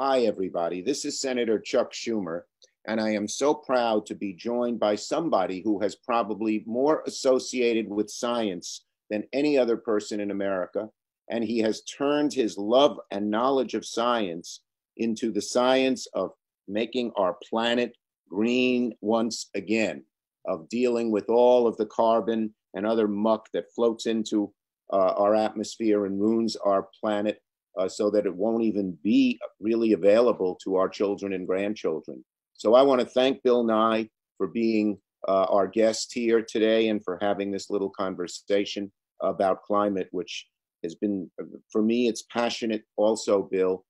Hi, everybody. This is Senator Chuck Schumer, and I am so proud to be joined by somebody who has probably more associated with science than any other person in America. And he has turned his love and knowledge of science into the science of making our planet green once again, of dealing with all of the carbon and other muck that floats into our atmosphere and ruins our planet. So that it won't even be really available to our children and grandchildren. So I want to thank Bill Nye for being our guest here today and for having this little conversation about climate, which has been, for me, it's passionate also, Bill.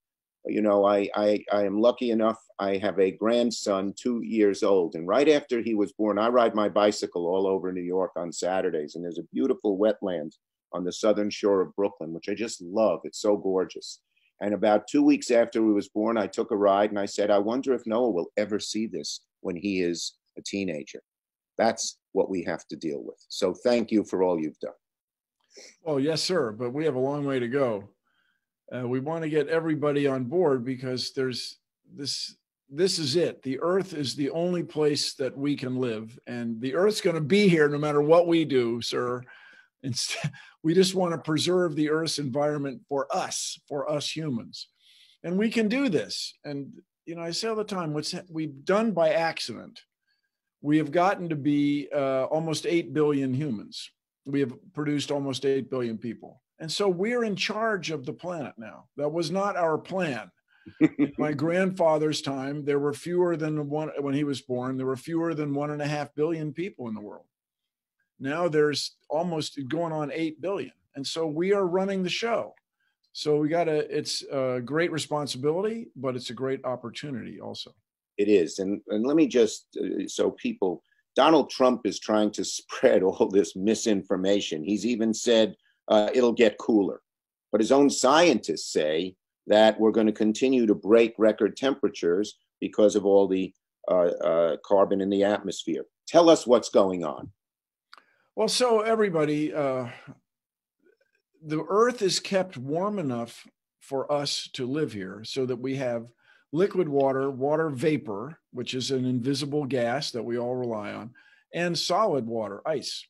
You know, I am lucky enough, I have a grandson, 2 years old, and right after he was born, I ride my bicycle all over New York on Saturdays, and there's a beautiful wetland on the southern shore of Brooklyn, which I just love. It's so gorgeous. And about 2 weeks after he was born, I took a ride and I said, I wonder if Noah will ever see this when he is a teenager. That's what we have to deal with. So thank you for all you've done. Well, yes, sir, but we have a long way to go. We want to get everybody on board because there's this is it. The Earth is the only place that we can live, and the Earth's going to be here no matter what we do, sir. Instead, we just want to preserve the Earth's environment for us humans. And we can do this. And, you know, I say all the time, what we've done by accident, we have gotten to be almost 8 billion humans. We have produced almost 8 billion people. And so we're in charge of the planet now. That was not our plan. In my grandfather's time, there were fewer than one, when he was born, there were fewer than 1.5 billion people in the world. Now there's almost going on 8 billion. And so we are running the show. So it's a great responsibility, but it's a great opportunity also. It is. And let me just, so people, Donald Trump is trying to spread all this misinformation. He's even said it'll get cooler. But his own scientists say that we're going to continue to break record temperatures because of all the carbon in the atmosphere. Tell us what's going on. Well, so everybody, the Earth is kept warm enough for us to live here so that we have liquid water, water vapor, which is an invisible gas that we all rely on, and solid water, ice.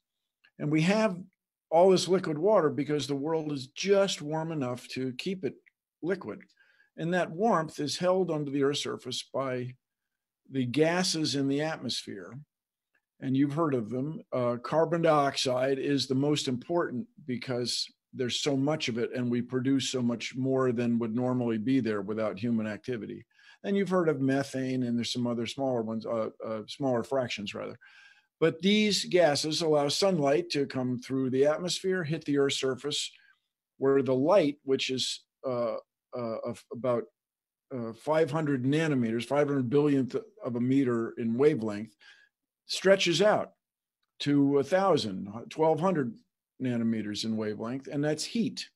And we have all this liquid water because the world is just warm enough to keep it liquid. And that warmth is held under the Earth's surface by the gases in the atmosphere. And you've heard of them. Carbon dioxide is the most important because there's so much of it and we produce so much more than would normally be there without human activity. And you've heard of methane, and there's some other smaller ones, smaller fractions rather. But these gases allow sunlight to come through the atmosphere, hit the Earth's surface, where the light, which is about 500 nanometers, 500 billionth of a meter in wavelength, stretches out to 1,000, 1,200 nanometers in wavelength, and that's heat.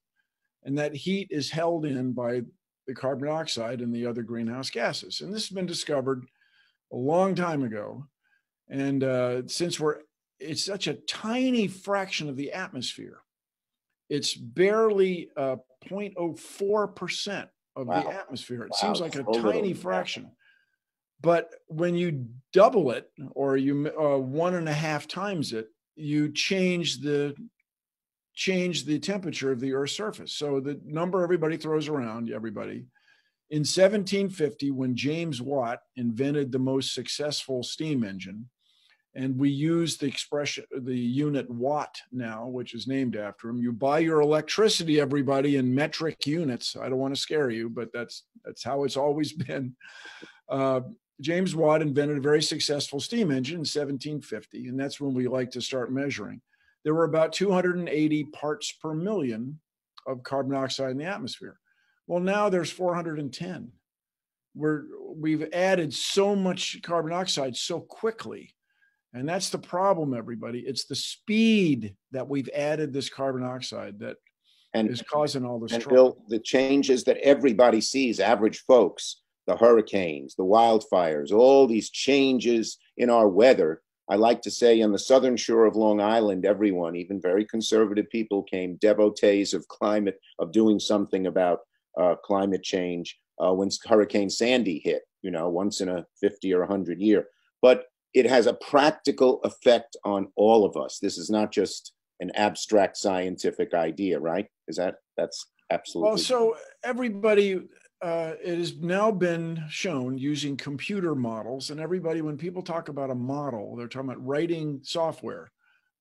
And that heat is held in by the carbon dioxide and the other greenhouse gases. And this has been discovered a long time ago. And since it's such a tiny fraction of the atmosphere, it's barely 0.04% of the atmosphere. It seems like a tiny fraction. But when you double it, or you 1.5 times it, you change the temperature of the Earth's surface. So the number everybody throws around, in 1750, when James Watt invented the most successful steam engine, and we use the expression, the unit watt now, which is named after him. You buy your electricity, everybody, in metric units. I don't want to scare you, but that's how it's always been. James Watt invented a very successful steam engine in 1750, and that's when we like to start measuring. There were about 280 parts per million of carbon dioxide in the atmosphere. Well, now there's 410. We've added so much carbon dioxide so quickly. And that's the problem, everybody. It's the speed that we've added this carbon dioxide that is causing all this trouble. Bill, the changes that everybody sees, average folks, the hurricanes, the wildfires, all these changes in our weather. I like to say on the southern shore of Long Island, everyone, even very conservative people, came devotees of climate, of doing something about climate change. when Hurricane Sandy hit, once in a 50 or 100 year. But it has a practical effect on all of us. This is not just an abstract scientific idea, right? That's absolutely. Well, so everybody, it has now been shown using computer models, and everybody, when people talk about a model, they're talking about writing software,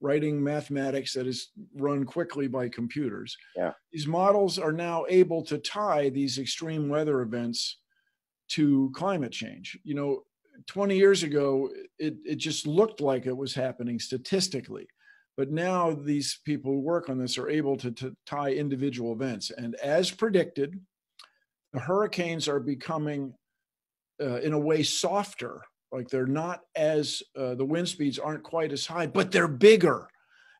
writing mathematics that is run quickly by computers. Yeah. These models are now able to tie these extreme weather events to climate change. 20 years ago, it just looked like it was happening statistically. But now these people who work on this are able to tie individual events. And as predicted, the hurricanes are becoming, in a way, softer. Like they're not as, the wind speeds aren't quite as high, but they're bigger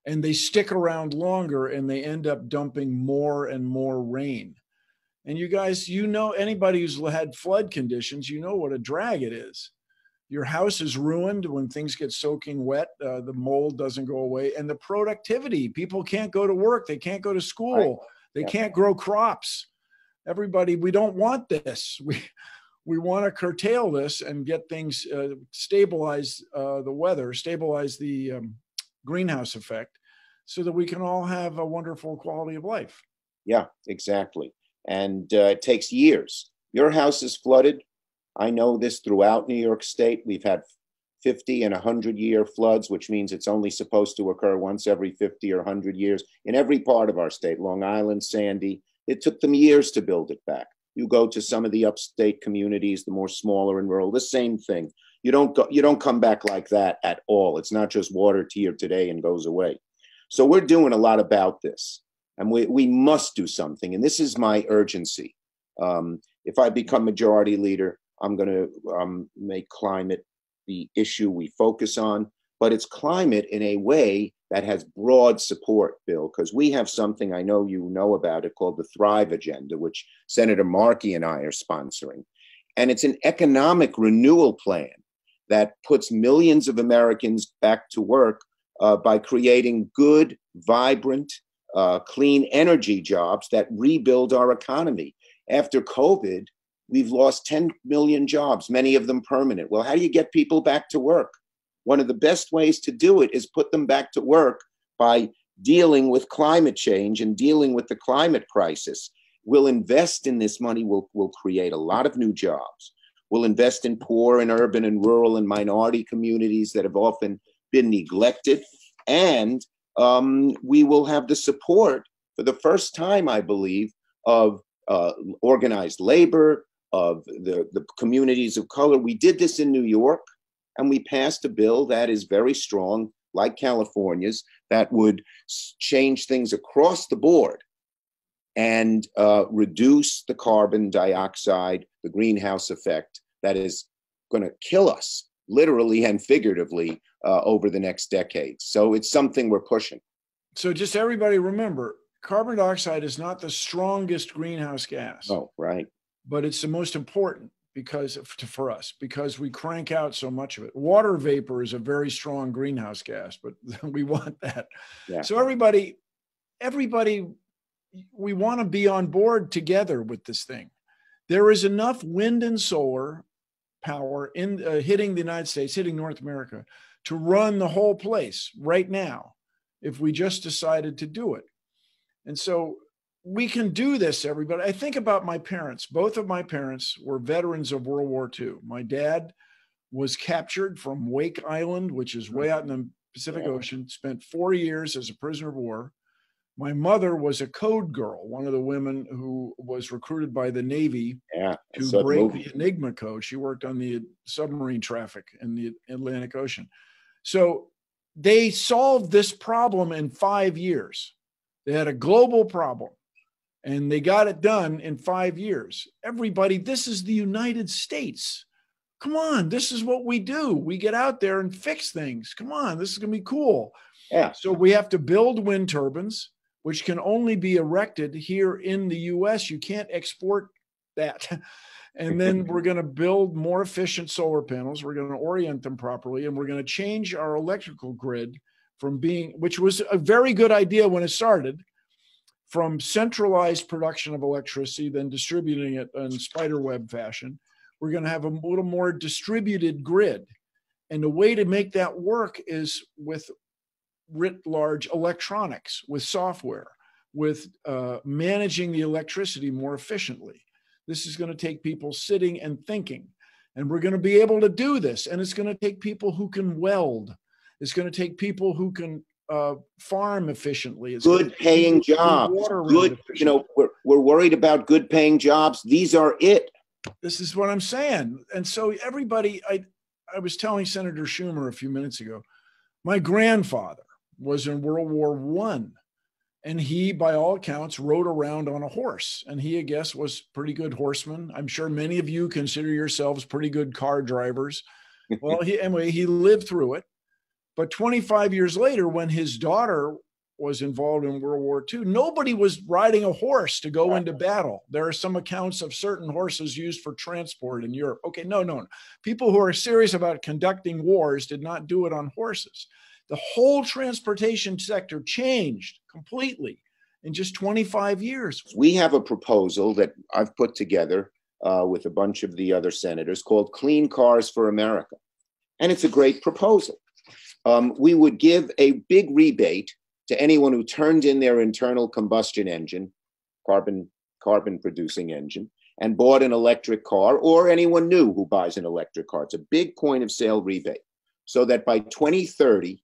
and they stick around longer and they end up dumping more and more rain. And you guys, anybody who's had flood conditions, what a drag it is. Your house is ruined when things get soaking wet. The mold doesn't go away. And the productivity, people can't go to work. They can't go to school. Right. They can't grow crops. Everybody, we don't want this. We want to curtail this and get things, stabilize the weather, stabilize the greenhouse effect so that we can all have a wonderful quality of life. Yeah, exactly. And it takes years. Your house is flooded. I know this throughout New York State. We've had 50 and 100-year floods, which means it's only supposed to occur once every 50 or 100 years in every part of our state. Long Island, Sandy, it took them years to build it back. You go to some of the upstate communities, the more smaller and rural, the same thing. You don't come back like that at all. It's not just water here today and goes away. So we're doing a lot about this, and we must do something. And this is my urgency. If I become majority leader, I'm going to make climate the issue we focus on, but it's climate in a way that has broad support, Bill, because we have something I know you know about it called the Thrive Agenda, which Senator Markey and I are sponsoring. And it's an economic renewal plan that puts millions of Americans back to work by creating good, vibrant, clean energy jobs that rebuild our economy. After COVID, we've lost 10 million jobs, many of them permanent. Well, how do you get people back to work? One of the best ways to do it is put them back to work by dealing with climate change and dealing with the climate crisis. We'll invest in this money. We'll create a lot of new jobs. We'll invest in poor and urban and rural and minority communities that have often been neglected. And we will have the support for the first time, I believe, of organized labor, of the communities of color. We did this in New York, and we passed a bill that is very strong, like California's, that would change things across the board and reduce the carbon dioxide, the greenhouse effect that is going to kill us, literally and figuratively, over the next decade. So it's something we're pushing. So just everybody remember, carbon dioxide is not the strongest greenhouse gas. Oh, right. But it's the most important for us, because we crank out so much of it. Water vapor is a very strong greenhouse gas, but we want that. Yeah. So everybody, we want to be on board together with this thing. There is enough wind and solar power in hitting the United States, hitting North America, to run the whole place right now, if we just decided to do it. And so we can do this, everybody. I think about my parents. Both of my parents were veterans of World War II. My dad was captured from Wake Island, which is way out in the Pacific Ocean, spent 4 years as a prisoner of war. My mother was a code girl, one of the women who was recruited by the Navy to break the Enigma code. She worked on the submarine traffic in the Atlantic Ocean. So they solved this problem in 5 years. They had a global problem, and they got it done in 5 years. Everybody, this is the United States. Come on, this is what we do. We get out there and fix things. Come on, this is going to be cool. Yeah. So we have to build wind turbines, which can only be erected here in the U.S. You can't export that. And then we're going to build more efficient solar panels. We're going to orient them properly, and we're going to change our electrical grid from being, which was a very good idea when it started, from centralized production of electricity, then distributing it in spiderweb fashion. We're going to have a little more distributed grid. And the way to make that work is with writ large electronics, with software, with managing the electricity more efficiently. This is going to take people sitting and thinking. And we're going to be able to do this. And it's going to take people who can weld. It's going to take people who can farm efficiently. It's good paying jobs. Good, you know, we're worried about good paying jobs. These are it. This is what I'm saying. And so everybody, I was telling Senator Schumer a few minutes ago, my grandfather was in World War I, and he, by all accounts, rode around on a horse. And he, I guess, was a pretty good horseman. I'm sure many of you consider yourselves pretty good car drivers. Well, anyway, he lived through it. But 25 years later, when his daughter was involved in World War II, nobody was riding a horse to go into battle. There are some accounts of certain horses used for transport in Europe. Okay, no. People who are serious about conducting wars did not do it on horses. The whole transportation sector changed completely in just 25 years. We have a proposal that I've put together with a bunch of the other senators called Clean Cars for America. And it's a great proposal. We would give a big rebate to anyone who turned in their internal combustion engine, carbon producing engine, and bought an electric car, or anyone new who buys an electric car. It's a big point of sale rebate, so that by 2030,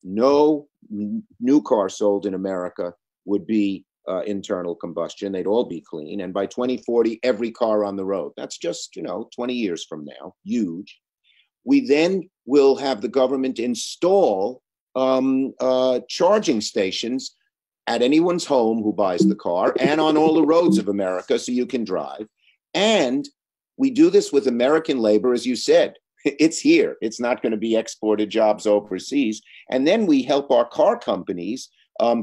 no new car sold in America would be internal combustion. They'd all be clean. And by 2040, every car on the road. That's just, 20 years from now. Huge. We then will have the government install charging stations at anyone's home who buys the car and on all the roads of America so you can drive. And we do this with American labor, as you said. It's here. It's not going to be exported jobs overseas. And then we help our car companies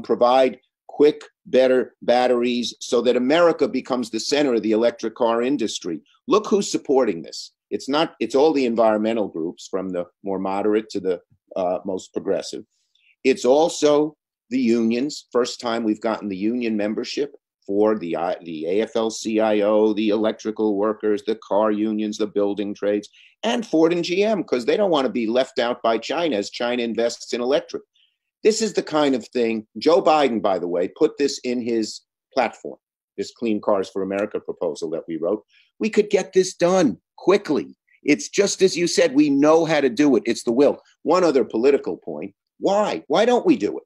provide quick, better batteries so that America becomes the center of the electric car industry. Look who's supporting this. It's all the environmental groups, from the more moderate to the most progressive. It's also the unions. First time we've gotten the union membership for the AFL-CIO, the electrical workers, the car unions, the building trades, and Ford and GM, because they don't want to be left out by China as China invests in electric. This is the kind of thing, Joe Biden, by the way, put this in his platform, this Clean Cars for America proposal that we wrote. We could get this done quickly. It's just as you said, we know how to do it. It's the will. One other political point. Why? Why don't we do it?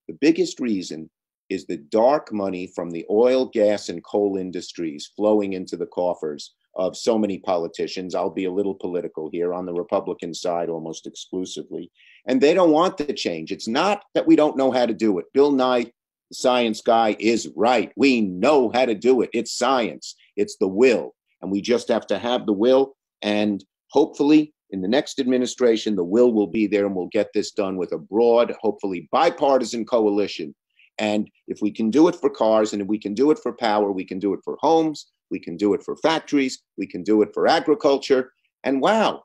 The biggest reason is the dark money from the oil, gas, and coal industries flowing into the coffers of so many politicians. I'll be a little political here, on the Republican side almost exclusively. And they don't want the change. It's not that we don't know how to do it. Bill Nye, the science guy, is right. We know how to do it. It's science. It's the will. And we just have to have the will. And hopefully in the next administration, the will be there, and we'll get this done with a broad, hopefully bipartisan coalition. And if we can do it for cars, and if we can do it for power, we can do it for homes, we can do it for factories, we can do it for agriculture. And wow,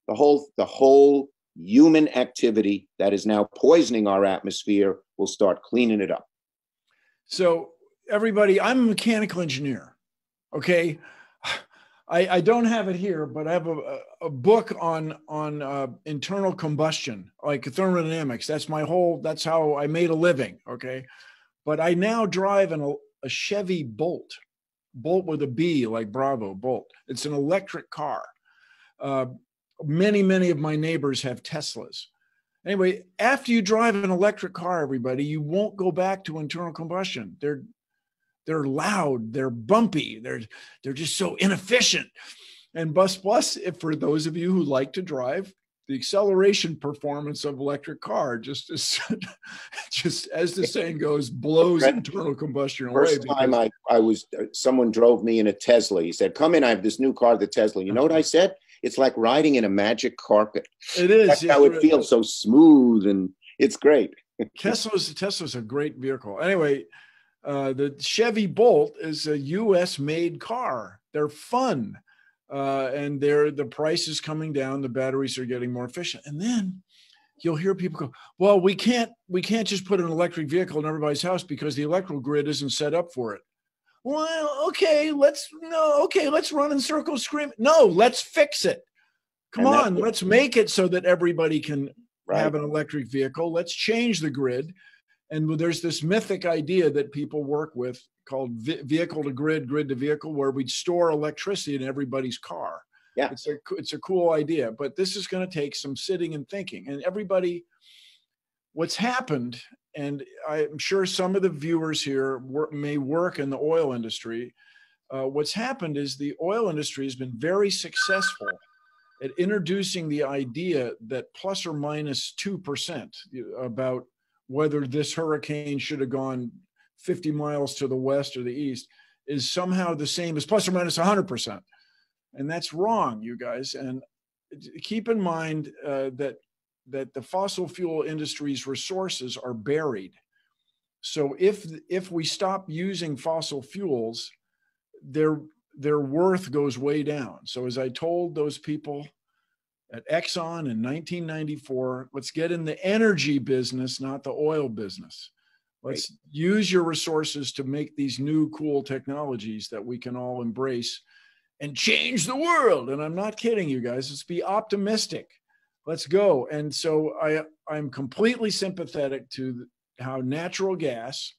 the whole human activity that is now poisoning our atmosphere will start cleaning it up. So everybody, I'm a mechanical engineer. Okay. I don't have it here, but I have a book on internal combustion, like thermodynamics. That's how I made a living. Okay. But I now drive a Chevy Bolt with a B, like Bravo, Bolt. It's an electric car. Many of my neighbors have Teslas. Anyway, after you drive an electric car, everybody, you won't go back to internal combustion. They're loud, they're bumpy, they're just so inefficient. And plus, if for those of you who like to drive, the acceleration performance of electric car just as the saying goes, blows internal combustion away. First time someone drove me in a Tesla. He said, "Come in, I have this new car, the Tesla." You know what I said? It's like riding in a magic carpet. It is. That's how it feels, so smooth, and it's great. Tesla's a great vehicle. Anyway, the Chevy Bolt is a U.S. made car. They're fun. And the price is coming down. The batteries are getting more efficient. And then you'll hear people go, well, we can't just put an electric vehicle in everybody's house because the electrical grid isn't set up for it. Well, okay, let's run in circles, scream. No, let's fix it. Come on, let's make it so that everybody can have an electric vehicle. Let's change the grid. And there's this mythic idea that people work with called vehicle to grid, grid to vehicle, where we'd store electricity in everybody's car. Yeah, it's a cool idea, but this is going to take some sitting and thinking. And everybody, what's happened, and I'm sure some of the viewers here may work in the oil industry. What's happened is the oil industry has been very successful at introducing the idea that plus or minus 2% about whether this hurricane should have gone 50 miles to the west or the east is somehow the same as plus or minus 100%. And that's wrong, you guys. And keep in mind that the fossil fuel industry's resources are buried. So if we stop using fossil fuels, their worth goes way down. So as I told those people at Exxon in 1994, let's get in the energy business, not the oil business. Let's use your resources to make these new cool technologies that we can all embrace and change the world. And I'm not kidding you guys. Let's be optimistic. Let's go. And so I'm completely sympathetic to how natural gas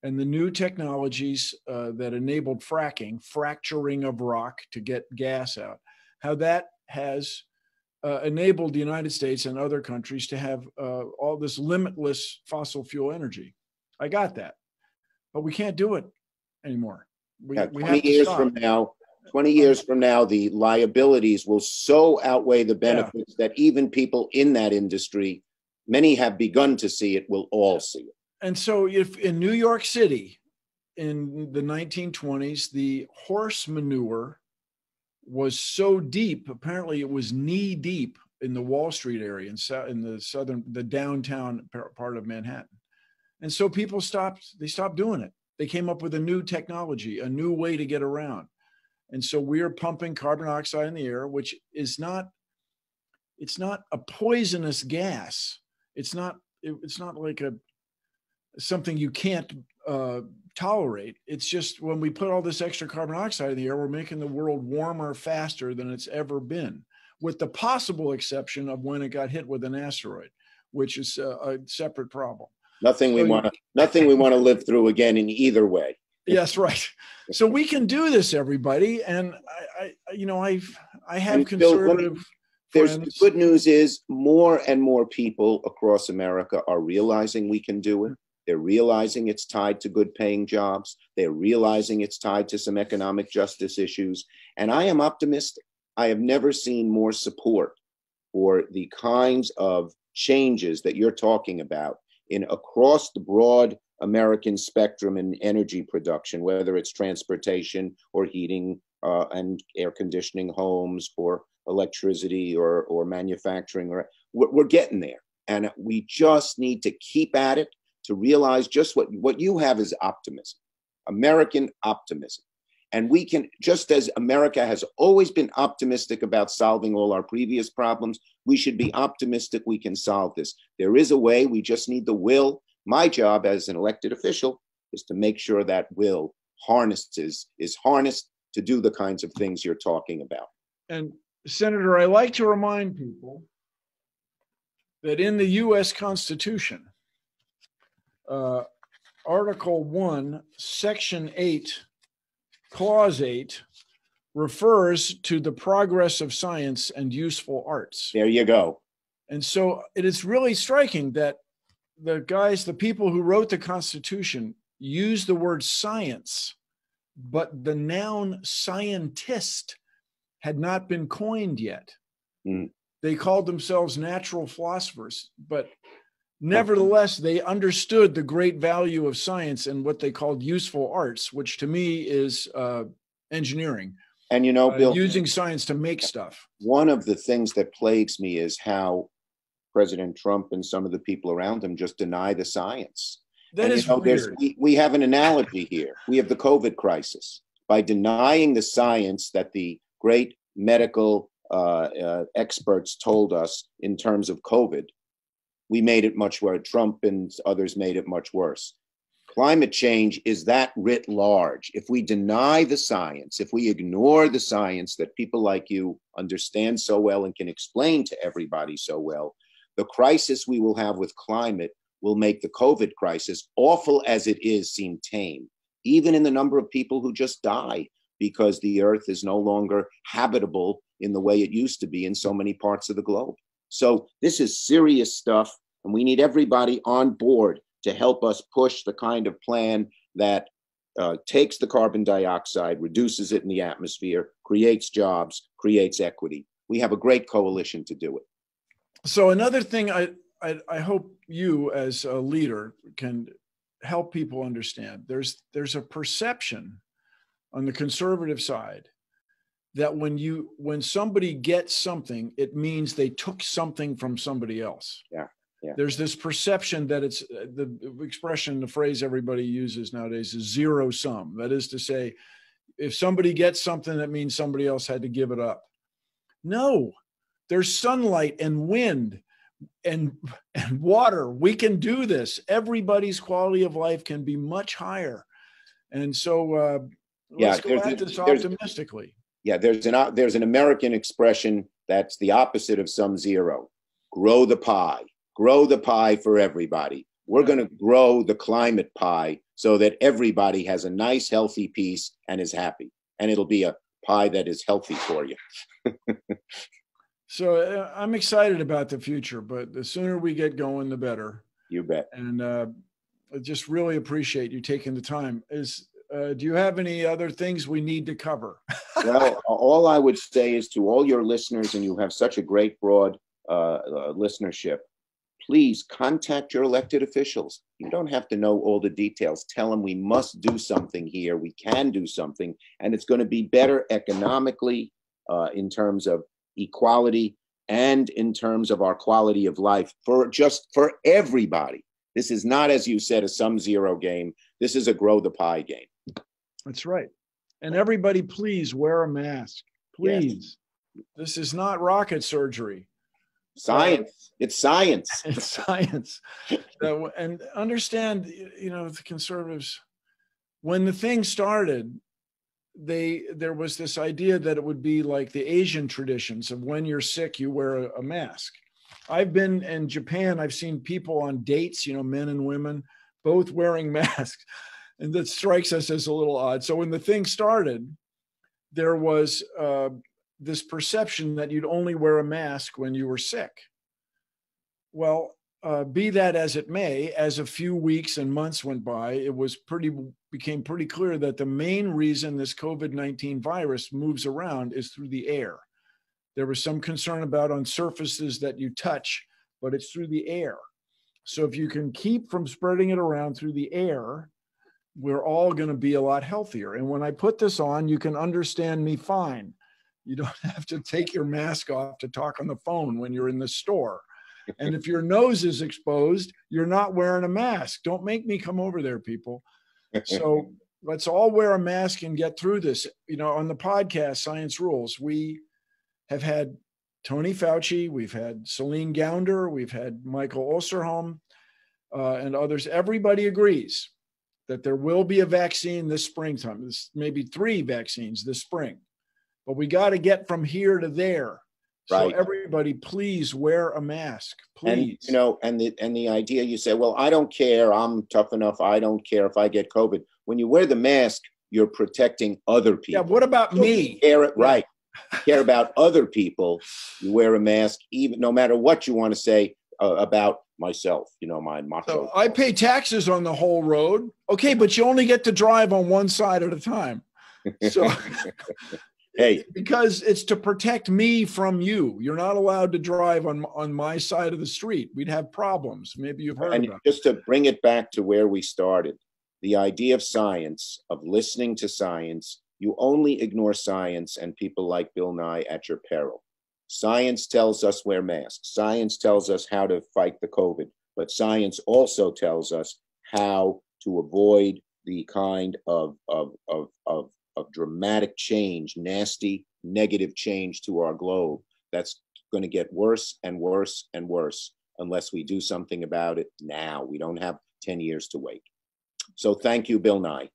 and the new technologies that enabled fracturing of rock to get gas out, how that has enabled the United States and other countries to have all this limitless fossil fuel energy. I got that, but we can't do it anymore. We have to stop. 20 years from now, the liabilities will so outweigh the benefits that even people in that industry, many have begun to see it, will all see it. And so if in New York City in the 1920s, the horse manure was so deep, apparently it was knee deep in the Wall Street area in the downtown part of Manhattan. And so people stopped doing it. They came up with a new technology, a new way to get around. And so we are pumping carbon dioxide in the air, which is it's not a poisonous gas. It's not like something you can't tolerate. It's just when we put all this extra carbon dioxide in the air, we're making the world warmer faster than it's ever been, with the possible exception of when it got hit with an asteroid, which is a separate problem. Nothing we want to live through again in either way. Yes, right. So we can do this, everybody. And I have conservative friends. The good news is more and more people across America are realizing we can do it. They're realizing it's tied to good paying jobs. They're realizing it's tied to some economic justice issues. And I am optimistic. I have never seen more support for the kinds of changes that you're talking about across the broad American spectrum in energy production, whether it's transportation or heating and air conditioning homes, or electricity or manufacturing. We're getting there. And we just need to keep at it to realize just what you have is optimism, American optimism. And we can, just as America has always been optimistic about solving all our previous problems, we should be optimistic we can solve this. There is a way, we just need the will. My job as an elected official is to make sure that will is harnessed to do the kinds of things you're talking about. And Senator, I like to remind people that in the U.S. Constitution, Article 1, Section 8, Clause 8 refers to the progress of science and useful arts. There you go. And so it is really striking that the people who wrote the Constitution used the word science, but the noun scientist had not been coined yet. Mm. They called themselves natural philosophers, but nevertheless, they understood the great value of science and what they called useful arts, which to me is engineering. And Bill, using science to make stuff. One of the things that plagues me is how President Trump and some of the people around him just deny the science. That is weird. We have an analogy here. We have the COVID crisis. By denying the science that the great medical experts told us in terms of COVID, we made it much worse. Trump and others made it much worse. Climate change is that writ large. If we deny the science, if we ignore the science that people like you understand so well and can explain to everybody so well, the crisis we will have with climate will make the COVID crisis, awful as it is, seem tame, even in the number of people who just die because the earth is no longer habitable in the way it used to be in so many parts of the globe. So this is serious stuff, and we need everybody on board to help us push the kind of plan that takes the carbon dioxide, reduces it in the atmosphere, creates jobs, creates equity. We have a great coalition to do it. So another thing I hope you as a leader can help people understand, there's a perception on the conservative side that when somebody gets something, it means they took something from somebody else. Yeah. Yeah. There's this perception that it's the expression, the phrase everybody uses nowadays is zero sum. That is to say, if somebody gets something, that means somebody else had to give it up. No, there's sunlight and wind and water. We can do this. Everybody's quality of life can be much higher. And so let's go at this optimistically. Yeah, there's an American expression that's the opposite of sum zero. Grow the pie. Grow the pie for everybody. We're going to grow the climate pie so that everybody has a nice, healthy piece and is happy. And it'll be a pie that is healthy for you. So I'm excited about the future, but the sooner we get going, the better. You bet. And I just really appreciate you taking the time. Do you have any other things we need to cover? Well, all I would say is to all your listeners, and you have such a great broad listenership, please contact your elected officials. You don't have to know all the details. Tell them we must do something here. We can do something, and it's going to be better economically in terms of equality and in terms of our quality of life for everybody. This is not, as you said, a sum zero game. This is a grow the pie game. That's right. And everybody, please wear a mask. Please. Yes. This is not rocket surgery. Science. It's science. It's science. And understand, the conservatives, when the thing started, there was this idea that it would be like the Asian traditions of when you're sick, you wear a mask. I've been in Japan. I've seen people on dates, men and women, both wearing masks. And that strikes us as a little odd. So when the thing started, there was this perception that you'd only wear a mask when you were sick. Well, be that as it may, as a few weeks and months went by, it became pretty clear that the main reason this COVID-19 virus moves around is through the air. There was some concern about on surfaces that you touch, but it's through the air. So if you can keep from spreading it around through the air, we're all going to be a lot healthier. And when I put this on, you can understand me fine. You don't have to take your mask off to talk on the phone when you're in the store. And if your nose is exposed, you're not wearing a mask. Don't make me come over there, people. So let's all wear a mask and get through this. On the podcast, Science Rules, we have had Tony Fauci, we've had Celine Gounder, we've had Michael Osterholm, and others. Everybody agrees that there will be a vaccine this springtime. This maybe 3 vaccines this spring, but we got to get from here to there. So right. Everybody, please wear a mask, please. And the idea you say, well, I don't care. I'm tough enough. I don't care if I get COVID. When you wear the mask, you're protecting other people. Yeah. What about me? Right. Care about other people. You wear a mask, even no matter what you want to say about myself, my macho. So I pay taxes on the whole road. Okay, but you only get to drive on one side at a time. So hey, because it's to protect me from you. You're not allowed to drive on my side of the street. We'd have problems. Maybe you've heard about it. Just to bring it back to where we started, the idea of science, of listening to science, you only ignore science and people like Bill Nye at your peril. Science tells us wear masks. Science tells us how to fight the COVID, but science also tells us how to avoid the kind of dramatic change, nasty, negative change to our globe that's going to get worse and worse and worse. unless we do something about it now. We don't have 10 years to wait. So thank you, Bill Nye.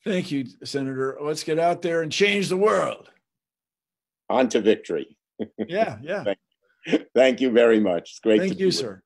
Thank you, Senator. Let's get out there and change the world. On to victory. Yeah, yeah. Thank you very much. It's great to be Thank you, with sir.